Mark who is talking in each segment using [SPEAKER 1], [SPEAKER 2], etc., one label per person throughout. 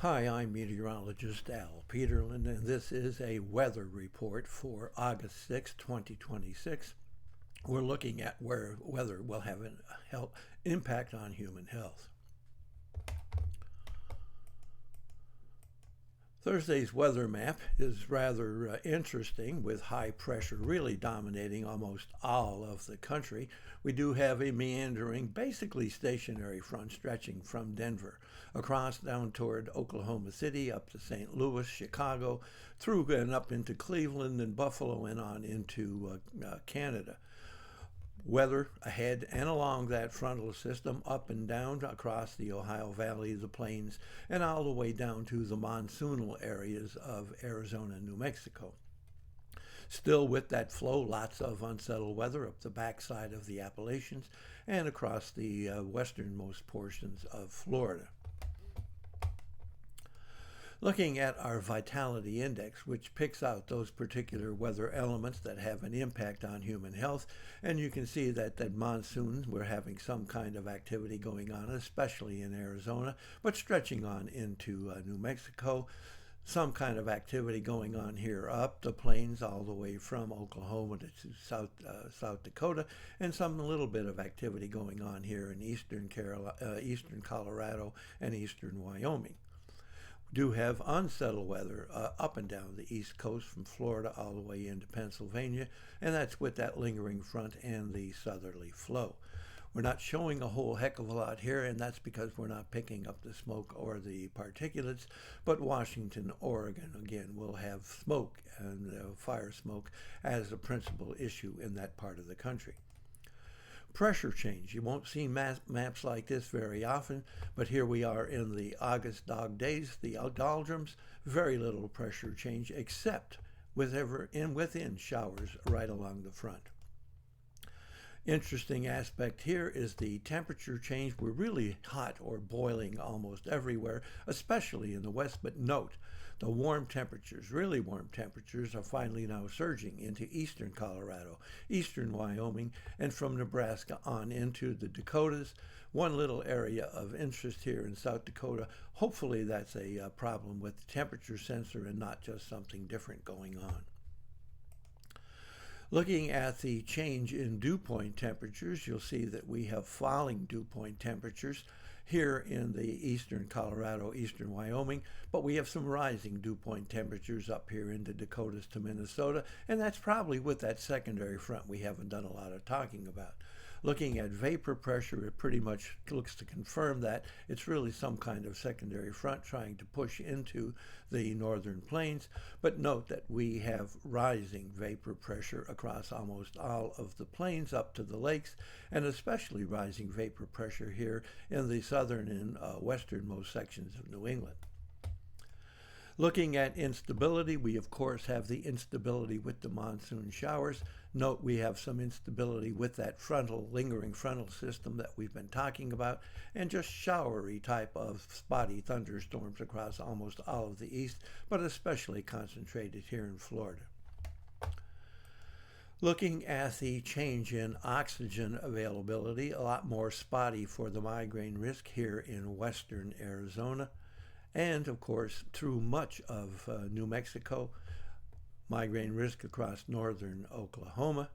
[SPEAKER 1] Hi, I'm meteorologist Al Peterlin, and this is a weather report for August 6, 2026. We're looking at where weather will have an impact on human health. Thursday's weather map is rather interesting, with high pressure really dominating almost all of the country. We do have a meandering, basically stationary front stretching from Denver across down toward Oklahoma City, up to St. Louis, Chicago, through and up into Cleveland and Buffalo and on into Canada. Weather ahead and along that frontal system, up and down across the Ohio Valley, the plains, and all the way down to the monsoonal areas of Arizona and New Mexico. Still with that flow, lots of unsettled weather up the backside of the Appalachians and across the westernmost portions of Florida. Looking at our vitality index, which picks out those particular weather elements that have an impact on human health, and you can see that monsoon, we're having some kind of activity going on, especially in Arizona, but stretching on into New Mexico. Some kind of activity going on here up the plains all the way from Oklahoma to South Dakota, and some little bit of activity going on here in eastern Colorado and eastern Wyoming. Do have unsettled weather up and down the east coast from Florida all the way into Pennsylvania, and that's with that lingering front and the southerly flow. We're not showing a whole heck of a lot here, and that's because we're not picking up the smoke or the particulates, but Washington, Oregon, again, will have smoke and fire smoke as the principal issue in that part of the country. Pressure change. You won't see maps like this very often, but here we are in the August dog days, the doldrums. Very little pressure change except within showers right along the front. Interesting aspect here is the temperature change. We're really hot or boiling almost everywhere, especially in the west, but note the warm temperatures, really warm temperatures, are finally now surging into eastern Colorado, eastern Wyoming, and from Nebraska on into the Dakotas. One little area of interest here in South Dakota. Hopefully that's a problem with the temperature sensor and not just something different going on. Looking at the change in dew point temperatures, you'll see that we have falling dew point temperatures here in the eastern Colorado, eastern Wyoming, but we have some rising dew point temperatures up here in the Dakotas to Minnesota, and that's probably with that secondary front we haven't done a lot of talking about. Looking at vapor pressure, it pretty much looks to confirm that it's really some kind of secondary front trying to push into the northern plains. But note that we have rising vapor pressure across almost all of the plains up to the lakes, and especially rising vapor pressure here in the southern and westernmost sections of New England. Looking at instability, we of course have the instability with the monsoon showers. Note we have some instability with that lingering frontal system that we've been talking about, and just showery type of spotty thunderstorms across almost all of the east, but especially concentrated here in Florida. Looking at the change in oxygen availability, a lot more spotty for the migraine risk here in western Arizona. And, of course, through much of New Mexico, migraine risk across northern Oklahoma,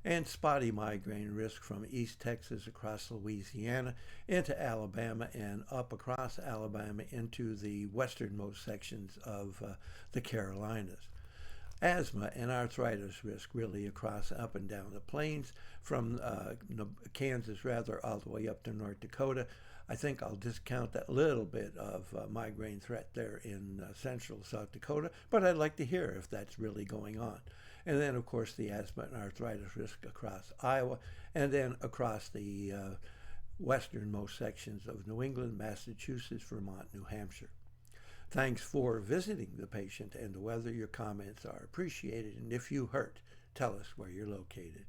[SPEAKER 1] and spotty migraine risk from East Texas across Louisiana into Alabama and up across Alabama into the westernmost sections of the Carolinas. Asthma and arthritis risk really across up and down the plains from Kansas all the way up to North Dakota. I think I'll discount that little bit of migraine threat there in central South Dakota, but I'd like to hear if that's really going on. And then, of course, the asthma and arthritis risk across Iowa, and then across the westernmost sections of New England, Massachusetts, Vermont, New Hampshire. Thanks for visiting the patient and the weather. Your comments are appreciated, and if you hurt, tell us where you're located.